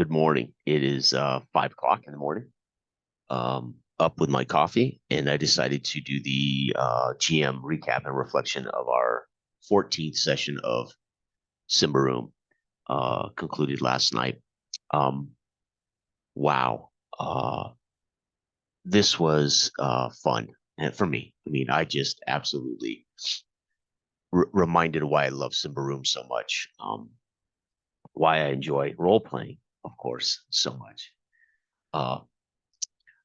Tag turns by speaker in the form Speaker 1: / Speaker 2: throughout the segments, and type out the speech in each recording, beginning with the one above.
Speaker 1: Good morning. It is 5 o'clock in the morning. Up with my coffee, and I decided to do the GM recap and reflection of our 14th session of Symbaroum, concluded last night. Um, wow, this was fun and for me. I mean, I just absolutely reminded why I love Symbaroum so much. Why I enjoy role playing, of course, so much. Uh,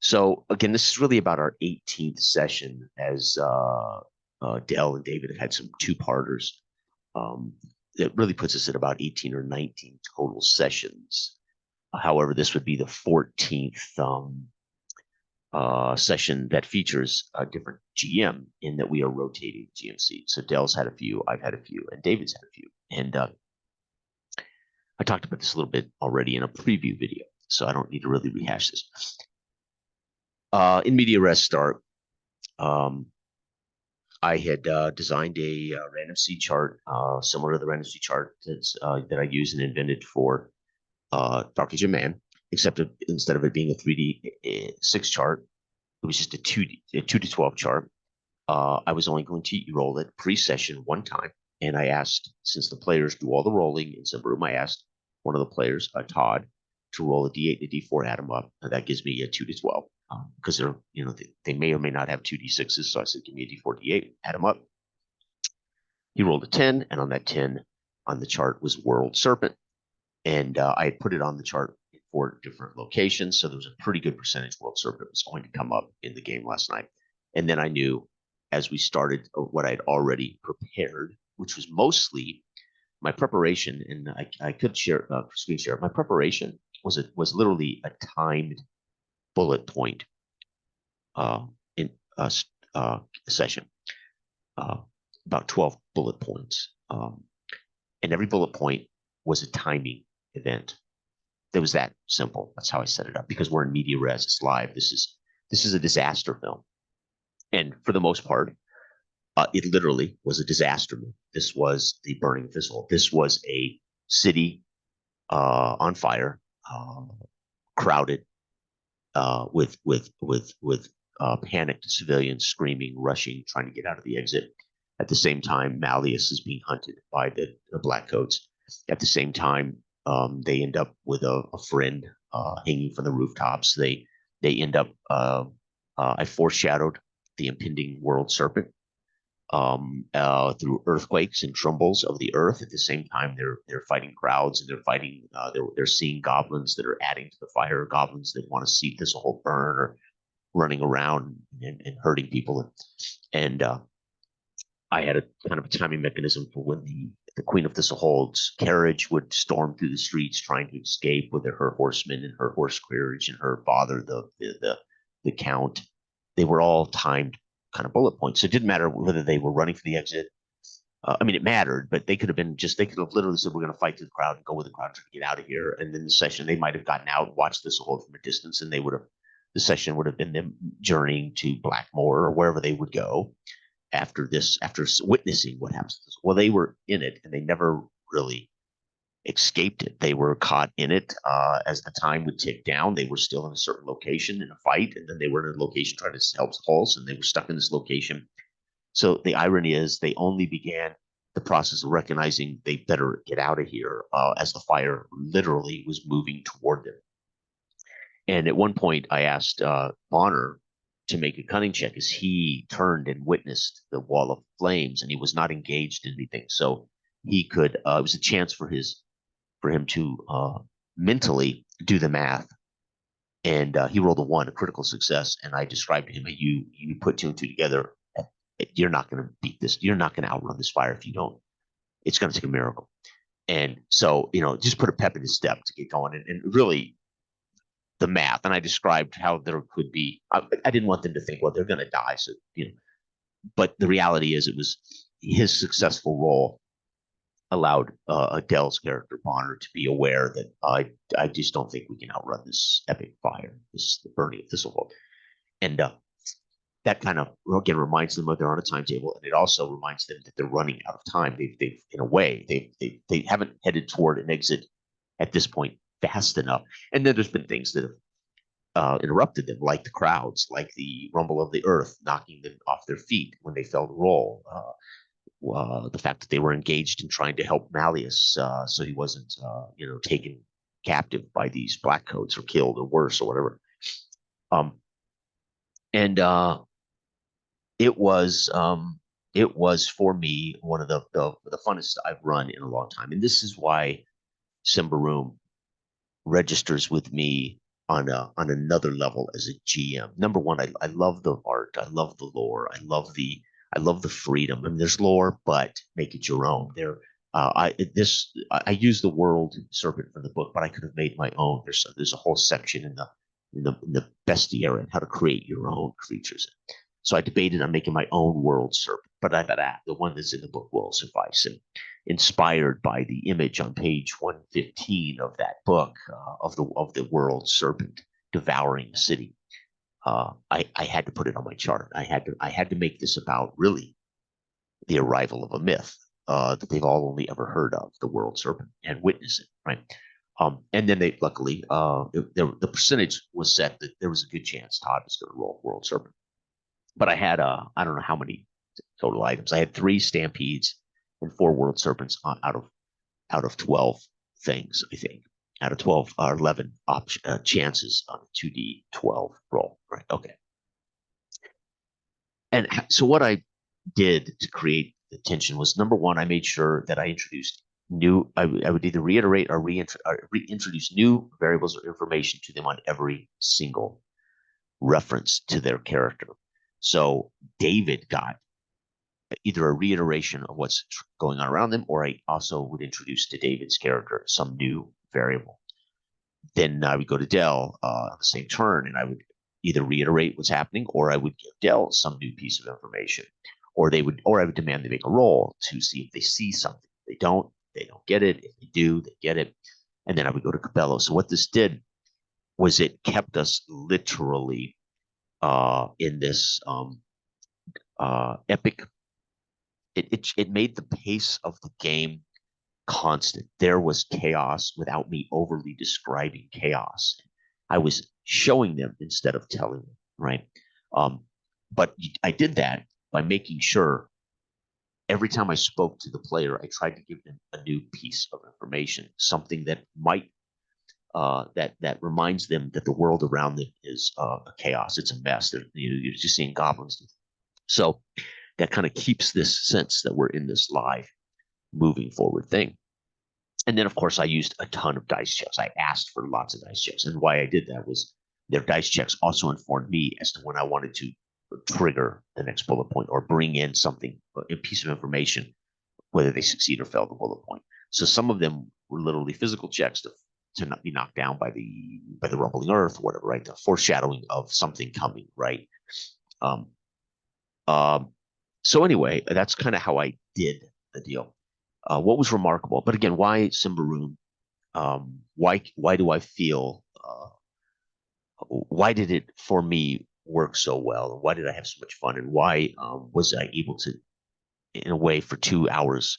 Speaker 1: So again, this is really about our 18th session, as Dell and David have had some two-parters. Um, it really puts us at about 18 or 19 total sessions. However, this would be the 14th session that features a different GM in that we are rotating GMC. So Dell's had a few, I've had a few, and David's had a few. And I talked about this a little bit already in a preview video, so I don't need to really rehash this. In media res start, I had designed a random seed chart similar to the random seed chart that I used and invented for Dark Age of Man, except instead of it being a 3D6 chart, it was just a 2 to 12 chart. I was only going to roll it pre-session one time, and I asked, since the players do all the rolling in Symbaroum, I asked one of the players, Todd, to roll a D8 and a D4, add them up. And that gives me a 2 to 12. Because they're, they may or may not have 2D6s. So I said, give me a D4, D8, add them up. He rolled a 10, and on that 10 on the chart was World Serpent. And I had put it on the chart in 4 different locations. So there was a pretty good percentage World Serpent was going to come up in the game last night. And then I knew as we started what I'd already prepared, which was mostly my preparation, and I could share screen share. My preparation was literally a timed bullet point in a session, about 12 bullet points, and every bullet point was a timing event. It was that simple. That's how I set it up. Because we're in media res, it's live. This is a disaster film, and for the most part, it literally was a disaster movie. This was the Burning Thistle. This was a city on fire, crowded, with panicked civilians screaming, rushing, trying to get out of the exit. At the same time, Malleus is being hunted by the Blackcoats. At the same time, they end up with a friend hanging from the rooftops. They end up. I foreshadowed the impending World Serpent through earthquakes and trembles of the earth. At the same time, they're fighting crowds, and they're fighting. They're seeing goblins that are adding to the fire, goblins that want to see Thistlehold burn, or running around and hurting people. And I had a kind of a timing mechanism for when the Queen of Thistlehold's carriage would storm through the streets trying to escape with her horsemen and her horse carriage and her father, the count. They were all timed kind of bullet points. So it didn't matter whether they were running for the exit. I mean, it mattered, but they could have literally said, we're going to fight through the crowd and go with the crowd to get out of here. And then the session, they might have gotten out, watched Thistlehold from a distance, and the session would have been them journeying to Blackmore or wherever they would go after witnessing what happens. Well, they were in it, and they never really escaped it. They were caught in it as the time would tick down. They were still in a certain location in a fight, and then they were in a location trying to help Hulse, and they were stuck in this location. So the irony is they only began the process of recognizing they better get out of here as the fire literally was moving toward them. And at one point, I asked Bonner to make a cunning check as he turned and witnessed the wall of flames, and he was not engaged in anything. So he could, it was a chance for him to mentally do the math. And he rolled a 1, a critical success. And I described to him, you put 2 and 2 together, you're not going to beat this. You're not going to outrun this fire if you don't. It's going to take a miracle. And so, just put a pep in his step to get going. And really, the math. And I described how there could be, I didn't want them to think, well, they're going to die. So, but the reality is it was his successful roll allowed Adele's character Bonner to be aware that I just don't think we can outrun this epic fire, this the burning of Thistlehold, and that kind of again reminds them that they're on a timetable, and it also reminds them that they're running out of time. They've in a way they haven't headed toward an exit at this point fast enough. And then there's been things that have interrupted them, like the crowds, like the rumble of the earth knocking them off their feet when they fell to roll. The fact that they were engaged in trying to help Malleus, so he wasn't, taken captive by these black coats or killed or worse or whatever. Um, and it was it was for me one of the funnest I've run in a long time, and this is why Symbaroum registers with me on another level as a GM. Number one, I love the art, I love the lore, I love the freedom. I mean, there's lore, but make it your own. I use the world serpent from the book, but I could have made my own. There's a whole section in the bestiary, how to create your own creatures. So I debated on making my own world serpent, but I thought the one that's in the book will suffice. And inspired by the image on page 115 of that book, of the world serpent devouring the city, I had to put it on my chart. I had to make this about really the arrival of a myth that they've all only ever heard of, the world serpent, and witness it, right? And then they luckily the percentage was set that there was a good chance Todd was going to roll world serpent. But I had I don't know how many total items. I had 3 stampedes and 4 world serpents out of 12 things, I think. Out of 12 or 11 chances on a 2d12 roll. Right. Okay. And so what I did to create the tension was, number one, I made sure that I introduced I would either reiterate or reintroduce new variables or information to them on every single reference to their character. So David got either a reiteration of what's going on around them, or I also would introduce to David's character some new variable. Then I would go to Dell on the same turn, and I would either reiterate what's happening, or I would give Dell some new piece of information, or I would demand they make a roll to see if they see something. If they don't get it. If they do, they get it. And then I would go to Cabello. So what this did was it kept us literally in this epic. It made the pace of the game constant. There was chaos without me overly describing chaos. I was showing them instead of telling them, right? But I did that by making sure every time I spoke to the player, I tried to give them a new piece of information, something that might that reminds them that the world around them is a chaos. It's a mess. You're just seeing goblins. So that kind of keeps this sense that we're in this live, moving forward thing. And then, of course, I used a ton of dice checks. I asked for lots of dice checks. And why I did that was their dice checks also informed me as to when I wanted to trigger the next bullet point or bring in something, a piece of information, whether they succeed or fail the bullet point. So some of them were literally physical checks to not be knocked down by the rumbling earth or whatever, right? The foreshadowing of something coming, right? Um, so anyway, that's kind of how I did the deal. What was remarkable, but again, why Symbaroum? Why do I feel? Why did it for me work so well? Why did I have so much fun? And why was I able to, in a way, for 2 hours,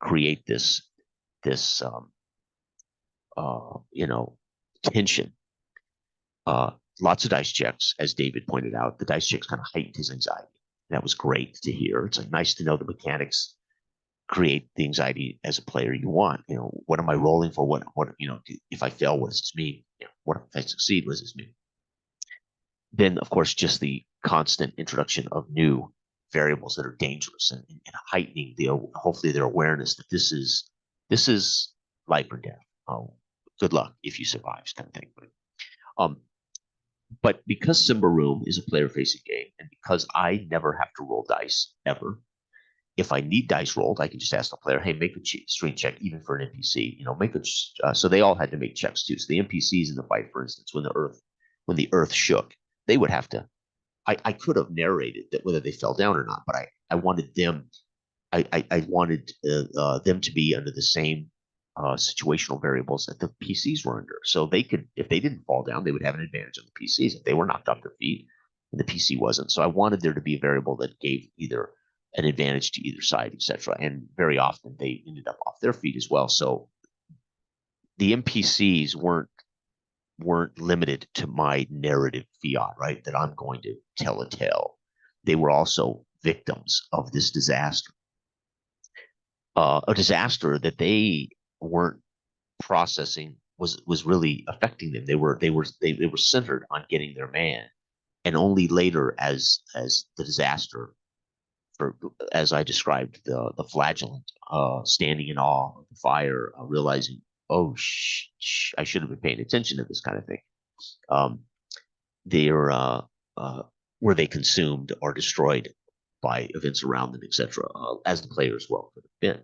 Speaker 1: create this tension? Lots of dice checks, as David pointed out. The dice checks kind of heightened his anxiety. That was great to hear. It's like nice to know the mechanics create the anxiety as a player you want. What am I rolling for? What if I fail, what does this mean? What if I succeed? What does this mean? Then, of course, just the constant introduction of new variables that are dangerous and heightening hopefully their awareness that this is life or death. Good luck if you survive, kind of thing. But because Symbaroum is a player-facing game, and because I never have to roll dice ever, if I need dice rolled, I can just ask the player, "Hey, make a strength check, even for an NPC." So they all had to make checks too. So the NPCs in the fight, for instance, when the earth shook, they would have to. I could have narrated that whether they fell down or not, but I wanted them. I wanted them to be under the same situational variables that the PCs were under. So they could, if they didn't fall down, they would have an advantage on the PCs. If they were knocked off their feet and the PC wasn't. So I wanted there to be a variable that gave either an advantage to either side, etc. And very often they ended up off their feet as well. So the NPCs weren't limited to my narrative fiat, right? That I'm going to tell a tale. They were also victims of this disaster, a disaster that they weren't processing was really affecting them. They were centered on getting their man, and only later, as the disaster, for as I described, the flagellant, standing in awe of the fire, realizing, oh, I should have been paying attention to this kind of thing. Um, they're uh, were they consumed or destroyed by events around them, etc., as the player as well could have been.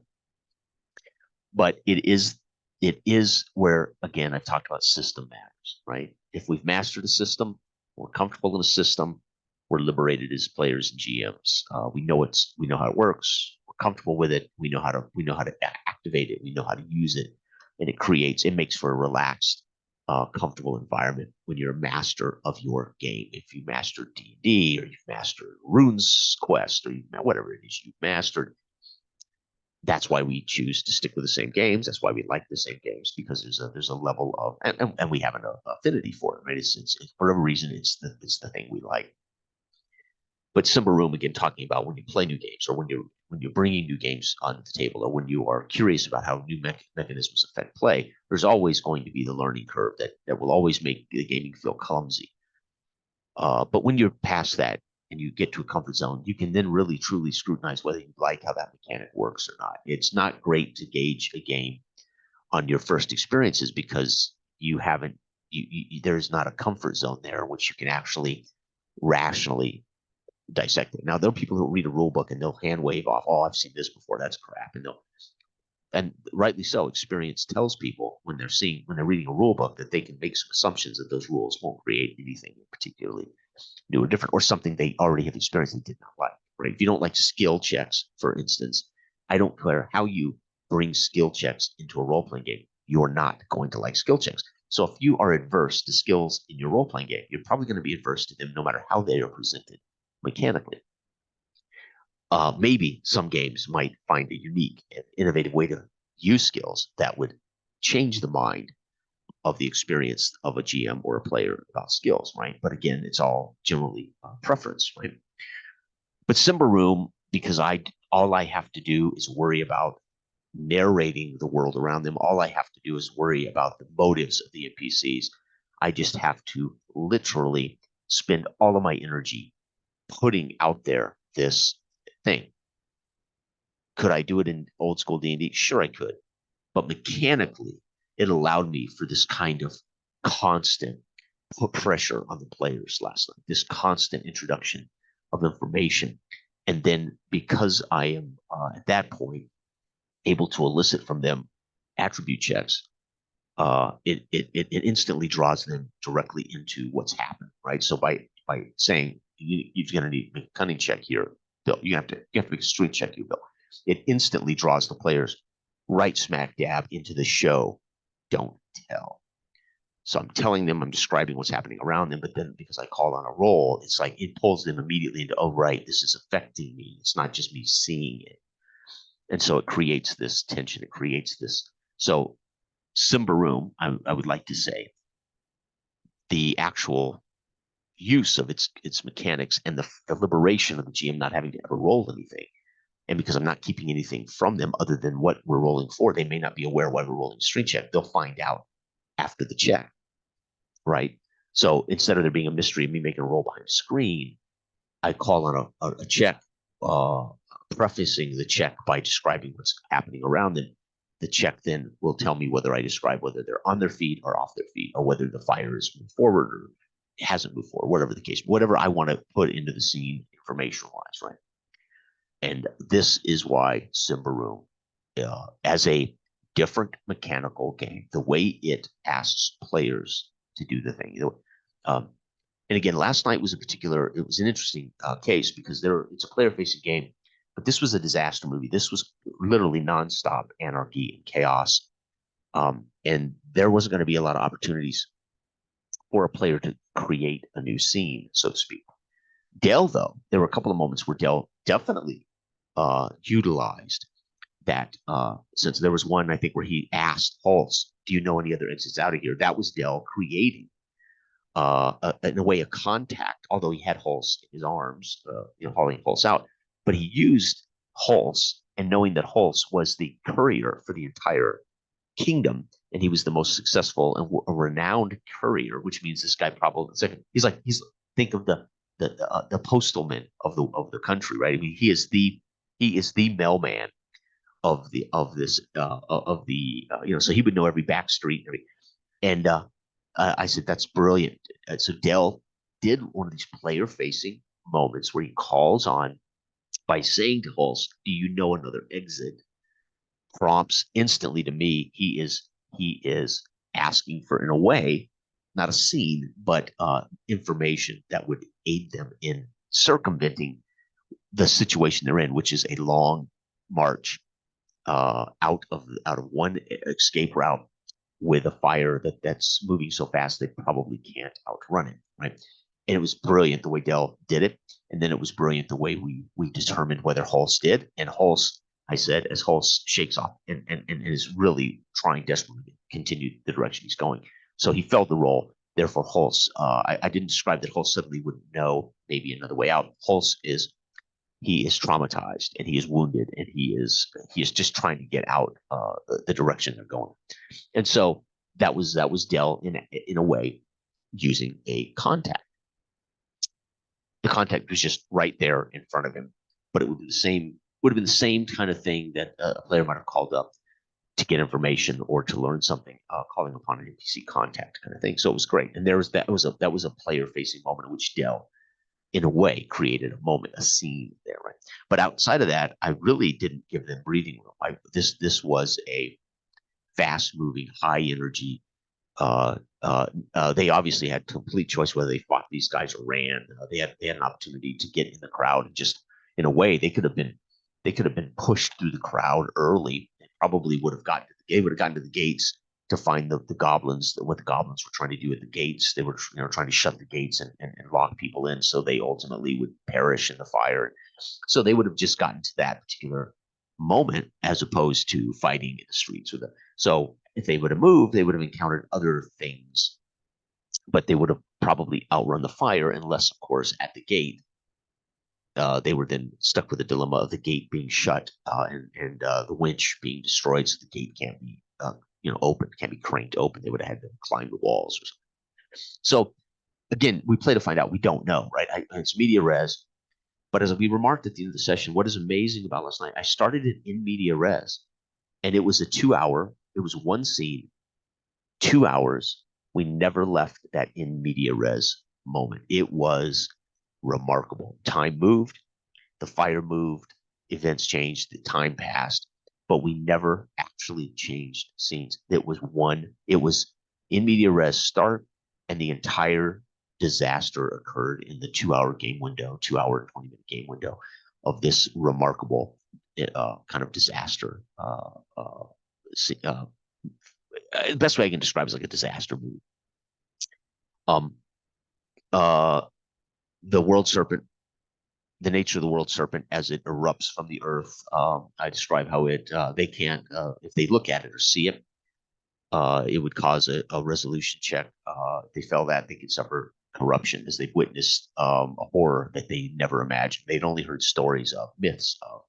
Speaker 1: But it is where, again, I talked about system matters, right? If we've mastered the system, we're comfortable in the system, we're liberated as players and GMs. We know how it works. We're comfortable with it. We know how to activate it. We know how to use it, and it makes for a relaxed, comfortable environment when you're a master of your game. If you mastered D&D, or you've mastered Runes Quest, or whatever it is you've mastered, that's why we choose to stick with the same games. That's why we like the same games, because there's a level of, and we have an affinity for it, right? It's for whatever reason, it's the thing we like. But Symbaroum, again, talking about when you play new games, or when you're bringing new games onto the table, or when you are curious about how new mechanisms affect play, there's always going to be the learning curve that will always make the gaming feel clumsy. But when you're past that and you get to a comfort zone, you can then really truly scrutinize whether you like how that mechanic works or not. It's not great to gauge a game on your first experiences, because you haven't there's not a comfort zone there in which you can actually rationally dissect it. Now, there are people who read a rule book and they'll hand wave off, "Oh, I've seen this before. That's crap," and rightly so. Experience tells people when they're reading a rule book that they can make some assumptions that those rules won't create anything particularly new or different, or something they already have experienced and did not like. Right? If you don't like skill checks, for instance, I don't care how you bring skill checks into a role playing game, you're not going to like skill checks. So if you are adverse to skills in your role playing game, you're probably going to be adverse to them no matter how they are presented mechanically. Maybe some games might find a unique and innovative way to use skills that would change the mind of the experience of a GM or a player about skills, right? But again, it's all generally preference, right? But Symbaroum, because all I have to do is worry about narrating the world around them. All I have to do is worry about the motives of the NPCs. I just have to literally spend all of my energy putting out there this thing. Could I do it in old school D&D? Sure, I could. But mechanically, it allowed me for this kind of constant put pressure on the players last night, this constant introduction of information. And then, because I am at that point able to elicit from them attribute checks, it instantly draws them directly into what's happened, right? So by saying, you're going to need a cunning check here, Bill, you have to make a strength check here, Bill. It instantly draws the players right smack dab into the show. Don't tell. So I'm telling them, I'm describing what's happening around them, but then because I call on a roll, it's like it pulls them immediately into, oh, right, this is affecting me. It's not just me seeing it. And so it creates this tension. It creates this. So Symbaroum, I would like to say, the actual use of its mechanics, and the liberation of the GM not having to ever roll anything. And because I'm not keeping anything from them other than what we're rolling for, they may not be aware why we're rolling a strength check. They'll find out after the check, right? So instead of there being a mystery of me making a roll behind a screen, I call on a check, uh, prefacing the check by describing what's happening around them. The check then will tell me whether I describe whether they're on their feet or off their feet, or whether the fire is moved forward or hasn't moved forward, whatever the case, whatever I want to put into the scene information wise, right? And this is why Symbaroum, as a different mechanical game, the way it asks players to do the thing. And again, last night was it was an interesting case, because it's a player facing game, but this was a disaster movie. This was literally nonstop anarchy and chaos. And there wasn't going to be a lot of opportunities for a player to create a new scene, so to speak. Dell, though, there were a couple of moments where Dell definitely utilized that since there was one I think where he asked Hulse, "Do you know any other exits out of here?" That was Dell creating in a way a contact, although he had Hulse in his arms, hauling Hulse out, but he used Hulse, and knowing that Hulse was the courier for the entire kingdom, and he was the most successful and a renowned courier, which means this guy probably he's think of the postalman of the country, right? I mean, he is the mailman of this of the so he would know every back street and I said that's brilliant. So Dell did one of these player facing moments where he calls on by saying to Hulse, "Do you know another exit?" Prompts instantly to me he is asking for, in a way, not a scene, but information that would aid them in circumventing the situation they're in, which is a long march out of one escape route with a fire that's moving so fast they probably can't outrun it, right? And it was brilliant the way Dell did it, and then it was brilliant the way we determined whether Hulse did, and Hulse, I said, as Hulse shakes off and is really trying desperately to continue the direction he's going. So he felt the role. Therefore, Hulse, I didn't describe that Hulse suddenly wouldn't know maybe another way out. Hulse he is traumatized and he is wounded and he is just trying to get out the direction they're going. And so that was Dell in a way using a contact. The contact was just right there in front of him, but it would have been the same kind of thing that a player might have called up to get information or to learn something, calling upon an NPC contact kind of thing. So it was great, and that was a player facing moment in which Dell, in a way, created a moment, a scene there, right? But outside of that, I really didn't give them breathing room. This was a fast moving, high energy. They obviously had complete choice whether they fought these guys or ran. They had an opportunity to get in the crowd and just, in a way, they could have been pushed through the crowd early. They probably would have gotten to they would have gotten to the gates to find the goblins. What the goblins were trying to do at the gates, they were trying to shut the gates and lock people in, so they ultimately would perish in the fire. So they would have just gotten to that particular moment as opposed to fighting in the streets with them. So if they would have moved, they would have encountered other things, but they would have probably outrun the fire unless, of course, at the gate, they were then stuck with the dilemma of the gate being shut and the winch being destroyed, so the gate can't be open, can't be cranked open. They would have had to climb the walls or something. So again, we play to find out. We don't know, right? It's media res. But as we remarked at the end of the session, what is amazing about last night, I started it in media res, and it was a 2 hour. It was one scene, 2 hours. We never left that in media res moment. It was remarkable. Time moved, the fire moved, events changed, the time passed, but we never actually changed scenes. It was in media res start, and the entire disaster occurred in the 2 hour game window, 2 hour, 20-minute game window of this remarkable kind of disaster. The best way I can describe it is like a disaster movie. Um, uh, the world serpent, the nature of the world serpent as it erupts from the earth. I describe how they can't, if they look at it or see it, it would cause a resolution check. They felt that they could suffer corruption as they've witnessed a horror that they never imagined. They'd only heard stories of, myths of.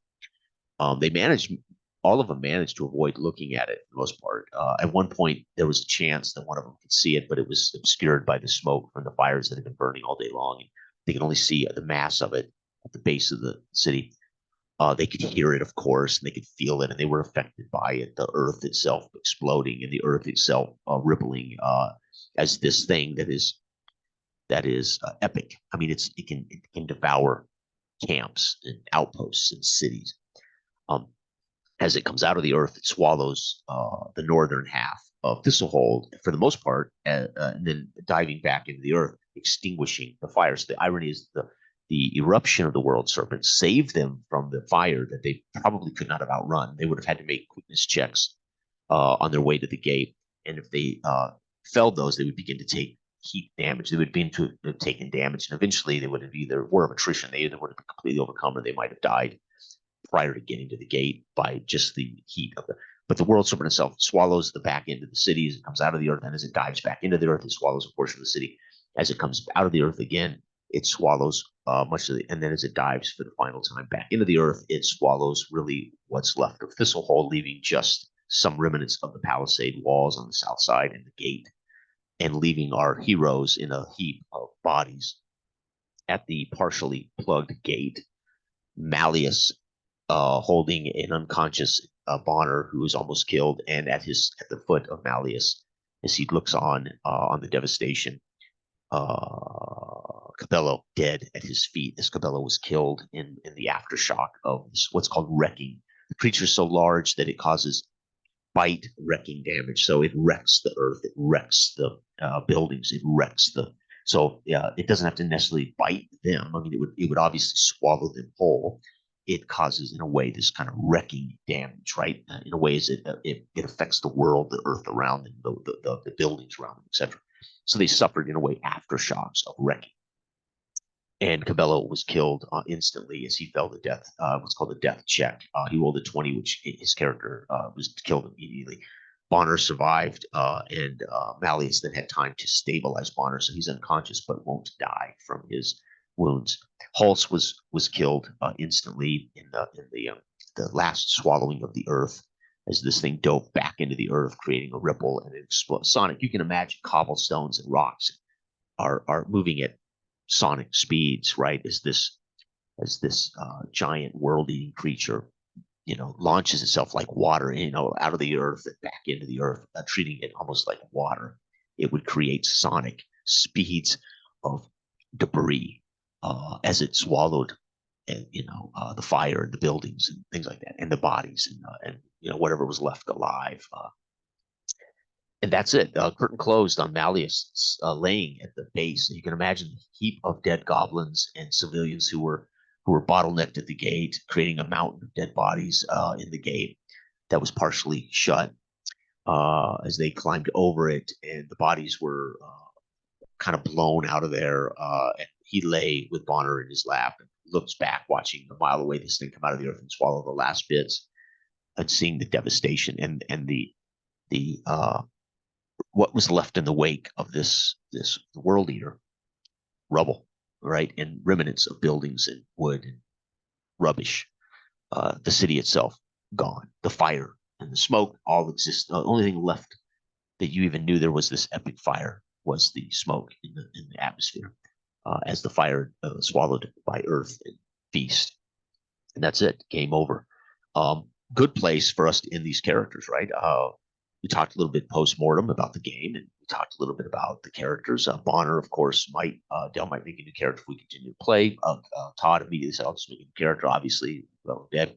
Speaker 1: All of them managed to avoid looking at it for the most part. At one point, there was a chance that one of them could see it, but it was obscured by the smoke from the fires that had been burning all day long. And they could only see the mass of it at the base of the city. They could hear it, of course, and they could feel it, and they were affected by it. The earth itself exploding and the earth itself rippling as this thing that is epic. I mean, it can devour camps and outposts and cities. As it comes out of the earth, it swallows the northern half of Thistlehold for the most part, and then diving back into the earth, extinguishing the fire. So the irony is the eruption of the world serpent saved them from the fire that they probably could not have outrun. They would have had to make quickness checks on their way to the gate, and if they failed those, they would begin to take heat damage. They would begin to have taken damage, and eventually they would have either war of attrition. They either would have been completely overcome, or they might have died prior to getting to the gate by just the heat of the. But the world serpent itself swallows the back end of the city as it comes out of the earth, and as it dives back into the earth, it swallows a portion of the city. As it comes out of the earth again, it swallows much of the, and then as it dives for the final time back into the earth, it swallows really what's left of Thistlehold, leaving just some remnants of the palisade walls on the south side and the gate, and leaving our heroes in a heap of bodies at the partially plugged gate. Malleus holding an unconscious Bonner who is almost killed, and at the foot of Malleus as he looks on the devastation. Cabello dead at his feet as Cabello was killed in the aftershock of this, what's called wrecking. The creature is so large that it causes bite wrecking damage. So it wrecks the earth, it wrecks the buildings, it wrecks the. So yeah, it doesn't have to necessarily bite them. I mean, it would obviously swallow them whole. It causes, in a way, this kind of wrecking damage, right? In a way, it affects the world, the earth around them, the buildings around them, etc. So they suffered, in a way, aftershocks of wrecking. And Cabello was killed instantly as he fell to death. What's called a death check. He rolled a 20, which his character was killed immediately. Bonner survived, and Malleus then had time to stabilize Bonner, so he's unconscious but won't die from his wounds. Hulse was killed instantly in the last swallowing of the earth, as this thing dove back into the earth, creating a ripple and it explodes. Sonic, you can imagine cobblestones and rocks are moving at sonic speeds, right? As this giant world-eating creature, launches itself like water, out of the earth and back into the earth, treating it almost like water. It would create sonic speeds of debris as it swallowed, and the fire and the buildings and things like that, and the bodies and whatever was left alive. And that's it. Curtain closed on Malleus laying at the base. And you can imagine the heap of dead goblins and civilians who were bottlenecked at the gate, creating a mountain of dead bodies in the gate that was partially shut as they climbed over it, and the bodies were kind of blown out of there. And he lay with Bonner in his lap and looks back, watching a mile away this thing come out of the earth and swallow the last bits, and seeing the devastation and the what was left in the wake of this world eater. Rubble, right, and remnants of buildings and wood and rubbish. The city itself gone. The fire and the smoke all exist. The only thing left that you even knew there was this epic fire was the smoke in the atmosphere, as the fire swallowed by earth and feast. And that's it. Game over. Good place for us to end these characters, right? We talked a little bit post-mortem about the game, and we talked a little bit about the characters. Bonner, of course, Dell might make a new character if we continue to play. Todd immediately said, I'll just make a new character, obviously, well, dead.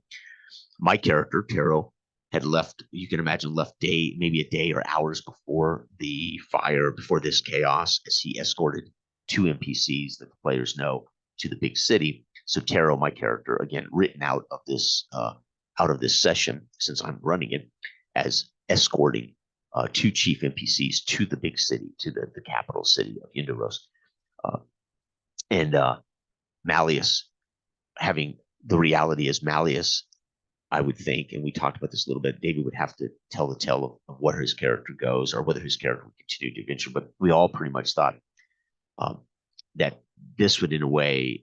Speaker 1: My character, Taro, had left, you can imagine, left maybe a day or hours before the fire, before this chaos, as he escorted 2 NPCs that the players know to the big city. So Taro, my character, again, written out of this session, since I'm running it, as escorting 2 chief NPCs to the big city, to the capital city of Yndros. And Malleus, having the reality as Malleus, I would think, and we talked about this a little bit, David would have to tell the tale of where his character goes, or whether his character would continue the adventure. But we all pretty much thought that this would, in a way,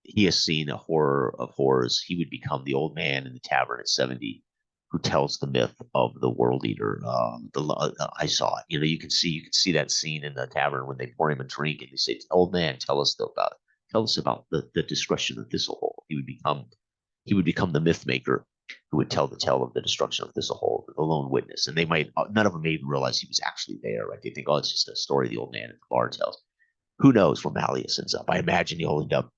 Speaker 1: he has seen a horror of horrors. He would become the old man in the tavern at 70 who tells the myth of the world eater. I saw it. You can see that scene in the tavern when they pour him a drink and they say, "Old man, tell us about the destruction of Thistlehold." He would become the myth maker who would tell the tale of the destruction of Thistlehold, the lone witness. And they might, none of them may even realize he was actually there, right? They think, oh, it's just a story the old man at the bar tells. Who knows where Malleus ends up? I imagine he'll end up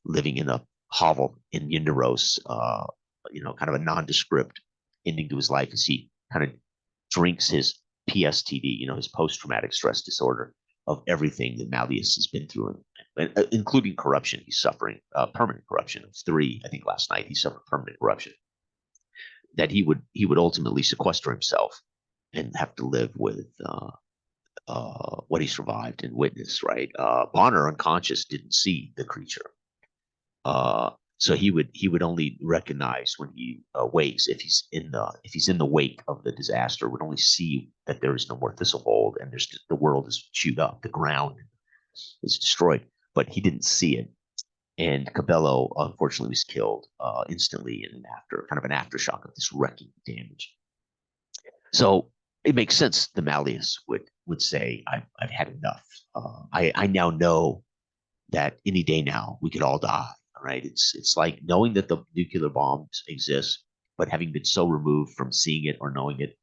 Speaker 1: living in a hovel in Yndros, kind of a nondescript ending to his life as he kind of drinks his PSTD, his post-traumatic stress disorder, of everything that Malleus has been through, including corruption. He's suffering permanent corruption. It's 3, I think last night he suffered permanent corruption. That he would ultimately sequester himself and have to live with what he survived and witnessed, right? Bonner, unconscious, didn't see the creature. So he would only recognize when he wakes if he's in the wake of the disaster, would only see that there is no more Thistlehold and the world is chewed up, the ground is destroyed, but he didn't see it. And Cabello unfortunately was killed instantly in an after kind of an aftershock of this wrecking damage. So it makes sense the Malleus would say, I've had enough. I now know that any day now we could all die. Right? It's like knowing that the nuclear bombs exist, but having been so removed from seeing it or knowing it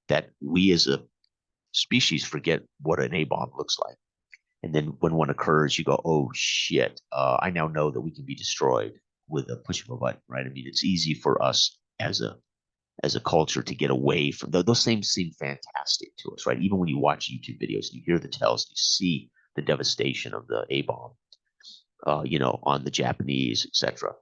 Speaker 1: that we as a species forget what an A bomb looks like. And then when one occurs, you go, "Oh shit! I now know that we can be destroyed with a push of a button." Right? I mean, it's easy for us as a culture to get away from those things. Seem fantastic to us, right? Even when you watch YouTube videos and you hear the tales, you see the devastation of the A bomb, on the Japanese, etc.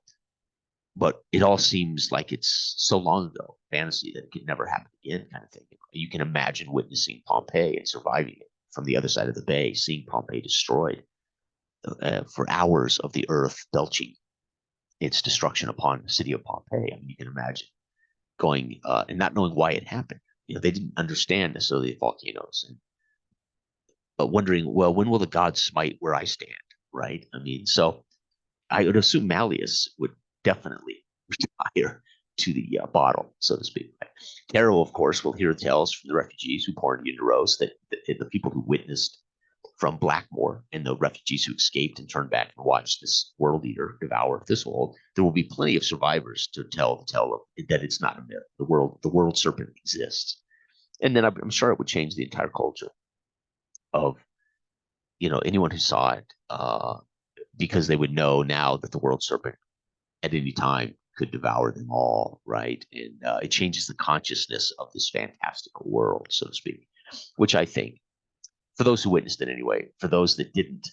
Speaker 1: But it all seems like it's so long ago, fantasy, that it could never happen again, kind of thing. You can imagine witnessing Pompeii and surviving it from the other side of the bay, seeing Pompeii destroyed for hours of the earth belching its destruction upon the city of Pompeii. I mean, you can imagine going and not knowing why it happened. They didn't understand necessarily the volcanoes, but wondering, well, when will the gods smite where I stand? Right? I mean, so I would assume Malleus would definitely retire to the bottle, so to speak. Right? Darrow, of course, will hear tales from the refugees who poured into Rose, that the people who witnessed from Blackmore and the refugees who escaped and turned back and watched this world eater devour Thistlehold. There will be plenty of survivors to tell the tale of that it's not a myth. The world serpent exists, and then I'm sure it would change the entire culture of anyone who saw it, because they would know now that the world serpent at any time could devour them all, right? And it changes the consciousness of this fantastical world, so to speak, which I think, for those who witnessed it anyway, for those that didn't,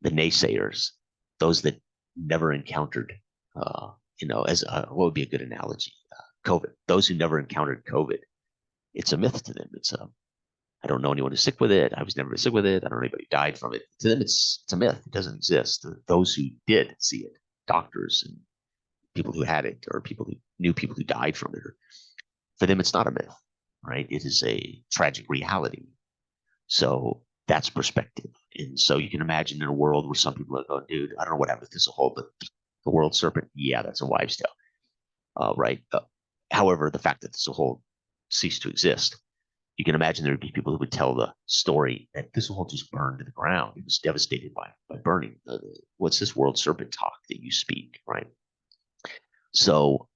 Speaker 1: the naysayers, those that never encountered, as what would be a good analogy? COVID. Those who never encountered COVID, it's a myth to them. I don't know anyone who's sick with it. I was never sick with it. I don't know anybody who died from it. To them, it's a myth. It doesn't exist. Those who did see it, doctors and people who had it, or people who knew people who died from it, or, for them, it's not a myth, right? It is a tragic reality. So that's perspective. And so you can imagine in a world where some people are going, dude, I don't know what happened with this whole, but the world serpent, yeah, that's a wives' tale, right? However, the fact that this whole ceased to exist, you can imagine there would be people who would tell the story that this whole just burned to the ground. It was devastated by burning. What's this world serpent talk that you speak, right? So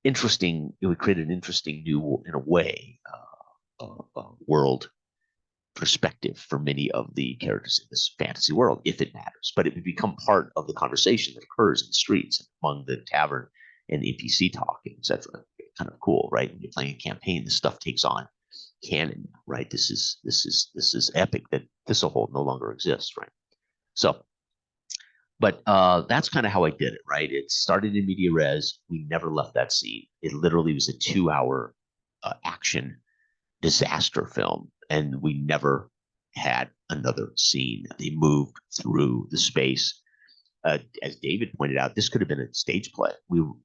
Speaker 1: interesting. It would create an interesting new, in a way, world perspective for many of the characters in this fantasy world, if it matters. But it would become part of the conversation that occurs in the streets, among the tavern and the NPC talk, etc. Kind of cool, right? When you're playing a campaign, this stuff takes on canon, right? This is epic that Thistlehold no longer exists, right? So, but that's kind of how I did it, right? It started in media res. We never left that scene. It literally was a 2 hour action disaster film, and we never had another scene. They moved through the space. As David pointed out, this could have been a stage play.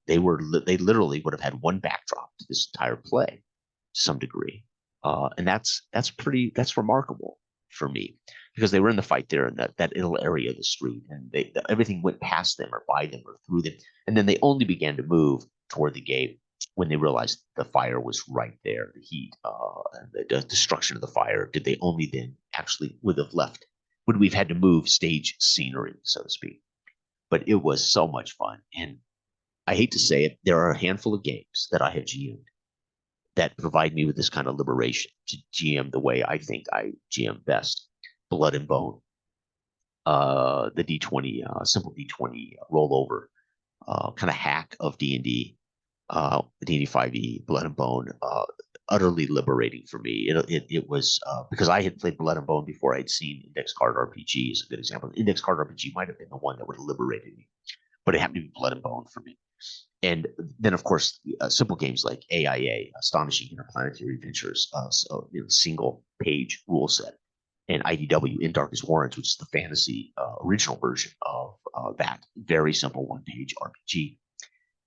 Speaker 1: They literally would have had one backdrop to this entire play, to some degree, and that's remarkable for me, because they were in the fight there in that little area of the street, and everything went past them or by them or through them, and then they only began to move toward the gate when they realized the fire was right there, the heat, and the destruction of the fire. Did they only then actually would have left? Would we've had to move stage scenery, so to speak? But it was so much fun, and I hate to say it, there are a handful of games that I have GM'd that provide me with this kind of liberation to GM the way I think I GM best. Blood and Bone, the D20, simple D20 rollover, kind of hack of D&D, D&D 5e, Blood and Bone, utterly liberating for me. It was because I had played Blood and Bone before. I'd seen Index Card RPG as a good example. Index Card RPG might have been the one that would have liberated me, but it happened to be Blood and Bone for me. And then, of course, simple games like AIA, Astonishing Interplanetary Adventures, single page rule set. and IDW in Darkest Warrants, which is the fantasy original version of that very simple one-page RPG,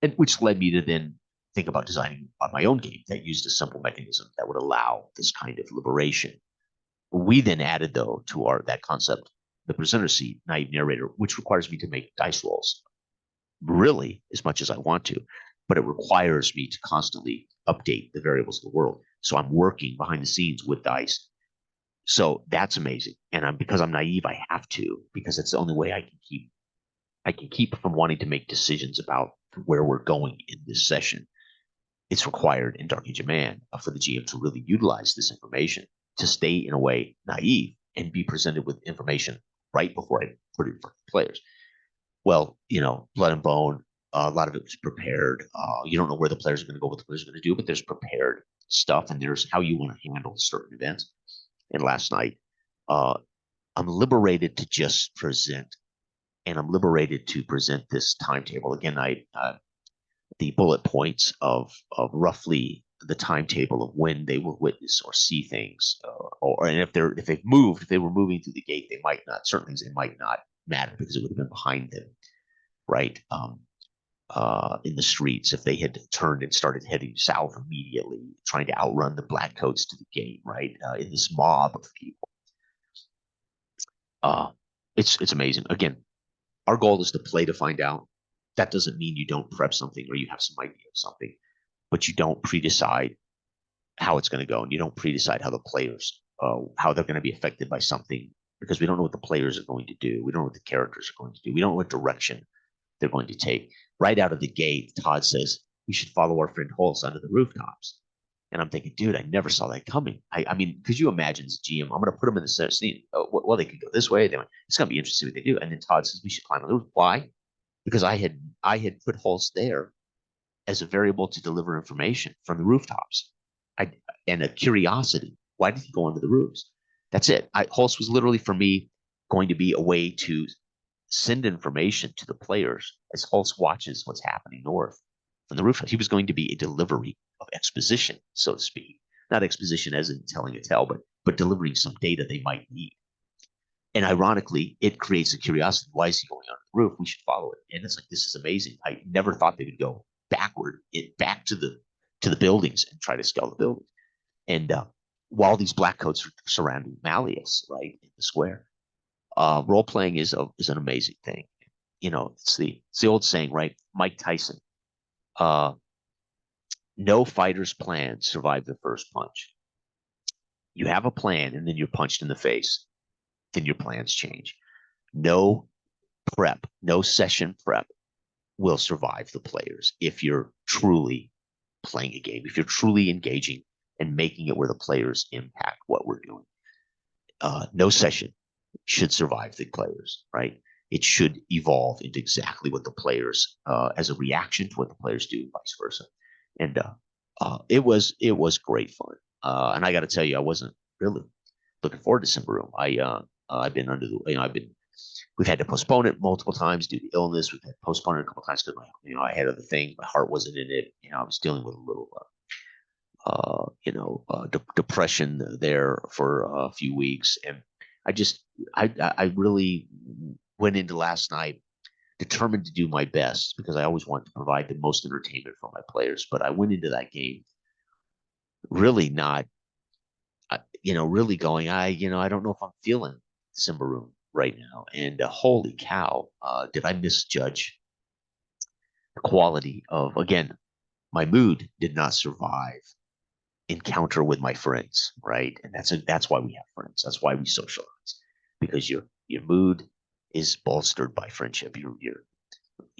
Speaker 1: and which led me to then think about designing my own game that used a simple mechanism that would allow this kind of liberation. We then added, though, to our that concept, the presenter seat, naive narrator, which requires me to make dice rolls really as much as I want to, but it requires me to constantly update the variables of the world. So I'm working behind the scenes with dice. So that's amazing. And because I'm naive, I have to, because it's the only way I can keep from wanting to make decisions about where we're going in this session. It's required in Dark Age of Man for the GM to really utilize this information, to stay in a way naive and be presented with information right before I put it in front of players. Well, Blood and Bone, a lot of it was prepared. You don't know where the players are going to go, what the players are going to do, but there's prepared stuff, and there's how you want to handle certain events. And last night, uh, I'm liberated to just present, and I'm liberated to present this timetable. Again, the bullet points of roughly the timetable of when they will witness or see things, or and if they were moving through the gate, they might not. Certain things they might not matter because it would have been behind them, right? In the streets, if they had turned and started heading south immediately, trying to outrun the blackcoats to the gate, right? In this mob of people, uh, it's amazing. Again, our goal is to play to find out. That doesn't mean you don't prep something or you have some idea of something, but you don't pre-decide how it's going to go, and you don't pre-decide how the players, how they're going to be affected by something, because we don't know what the players are going to do. We don't know what the characters are going to do. We don't know what direction they're going to take. Right out of the gate, Todd says we should follow our friend Holtz under the rooftops. And I'm thinking, dude, I never saw that coming. I mean, could you imagine as a GM? I'm going to put them in the scene. Oh, well, they could go this way. It's going to be interesting what they do. And then Todd says we should climb on the roof. Why? Because I had put Holtz there as a variable to deliver information from the rooftops. I and a curiosity. Why did he go onto the roofs? That's it. Holtz was literally for me going to be a way to send information to the players as Holtz watches what's happening north from the rooftops. He was going to be a delivery of exposition, so to speak. Not exposition as in telling a tale, but delivering some data they might need. And ironically, it creates a curiosity. Why is he going on the roof? We should follow it. And it's like, this is amazing. I never thought they would go back to the buildings and try to scale the buildings. And while these black coats are surrounding Malleus, right, in the square, role playing is an amazing thing. It's the old saying, right? Mike Tyson. Uh, no fighter's plan survived the first punch. You have a plan, and then you're punched in the face. Then your plans change. No prep, no session prep will survive the players if you're truly playing a game, if you're truly engaging and making it where the players impact what we're doing. No session should survive the players, right? It should evolve into exactly what the players, as a reaction to what the players do, and vice versa. And it was great fun. And I got to tell you, I wasn't really looking forward to Symbaroum. I've been we've had to postpone it multiple times due to illness. We've had to postpone it a couple of times because I had other things. My heart wasn't in it. I was dealing with a little, depression there for a few weeks, and I really went into last night determined to do my best because I always want to provide the most entertainment for my players. But I went into that game really not, really going, I don't know if I'm feeling Symbaroum right now. And holy cow, did I misjudge the quality of, again, my mood did not survive encounter with my friends, right? And that's why we have friends. That's why we socialize, because your mood is bolstered by friendship.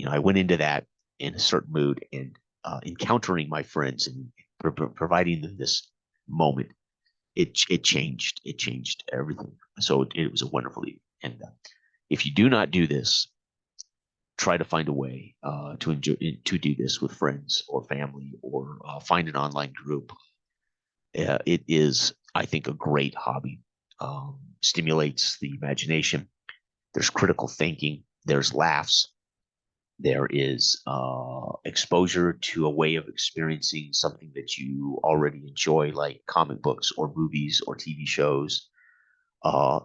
Speaker 1: I went into that in a certain mood, and encountering my friends and providing them this moment, it changed everything. So it was a wonderful evening. And if you do not do this, try to find a way to do this with friends or family, or find an online group. It is, I think, a great hobby. Stimulates the imagination. There's critical thinking. There's laughs. There is exposure to a way of experiencing something that you already enjoy, like comic books or movies or TV shows.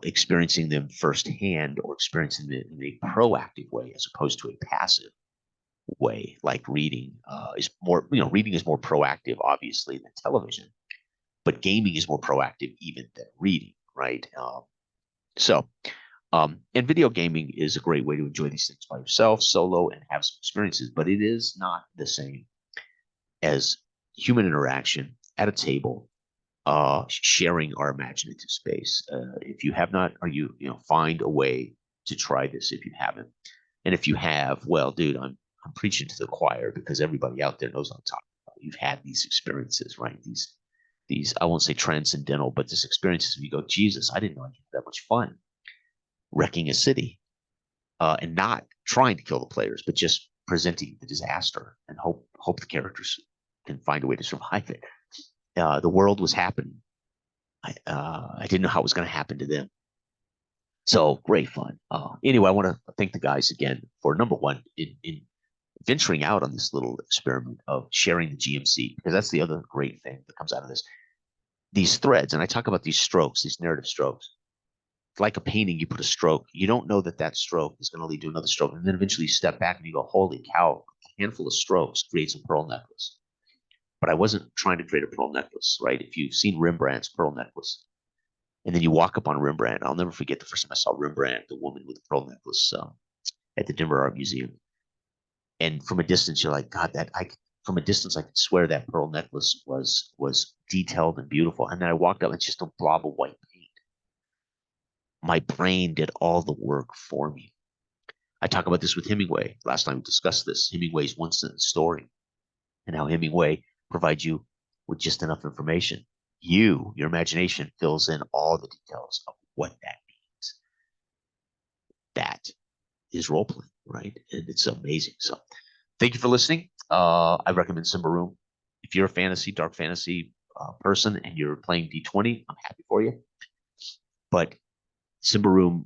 Speaker 1: experiencing them firsthand or experiencing them in a proactive way as opposed to a passive way, like reading is more, reading is more proactive, obviously, than television, but gaming is more proactive even than reading, right? And video gaming is a great way to enjoy these things by yourself, solo, and have some experiences, but it is not the same as human interaction at a table, sharing our imaginative space. If you have not, or find a way to try this if you haven't. And if you have, well, dude, I'm preaching to the choir because everybody out there knows what I'm talking about. You've had these experiences, right? These I won't say transcendental, but these experiences where you go, Jesus, I didn't know I had that much fun wrecking a city, and not trying to kill the players, but just presenting the disaster and hope the characters can find a way to survive it. The world was happening. I didn't know how it was going to happen to them. So great fun. Anyway, I want to thank the guys again for number one in venturing out on this little experiment of sharing the GMC, because that's the other great thing that comes out of this. These threads, and I talk about these strokes, these narrative strokes. Like a painting, you put a stroke. You don't know that that stroke is going to lead to another stroke. And then eventually you step back and you go, holy cow, a handful of strokes creates a pearl necklace. But I wasn't trying to create a pearl necklace, right? If you've seen Rembrandt's pearl necklace, and then you walk up on Rembrandt, I'll never forget the first time I saw Rembrandt, the woman with the pearl necklace, at the Denver Art Museum. And from a distance, you're like, God, from a distance, I could swear that pearl necklace was detailed and beautiful. And then I walked up, it's just a blob of white paint. My brain did all the work for me. I talk about this with Hemingway. Last time we discussed this, Hemingway's one sentence story, and how Hemingway provides you with just enough information. Your imagination fills in all the details of what that means. That is role playing, right? And it's amazing. So thank you for listening. I recommend Symbaroum. If you're a dark fantasy person and you're playing D20, I'm happy for you. But Symbaroum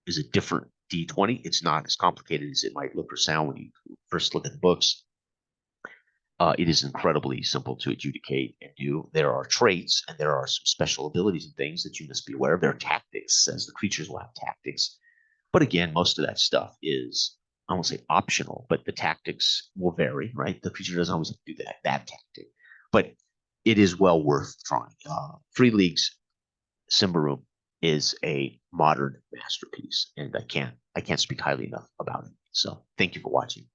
Speaker 1: is a different D20. It's not as complicated as it might look or sound when you first look at the books. It is incredibly simple to adjudicate and do. There are traits and there are some special abilities and things that you must be aware of. There are tactics, as the creatures will have tactics. But again, most of that stuff is, I won't say optional, but the tactics will vary, right? The creature doesn't always have to do that tactic. But it is well worth trying. Free League's Symbaroum is a modern masterpiece, and I can't speak highly enough about it. So thank you for watching.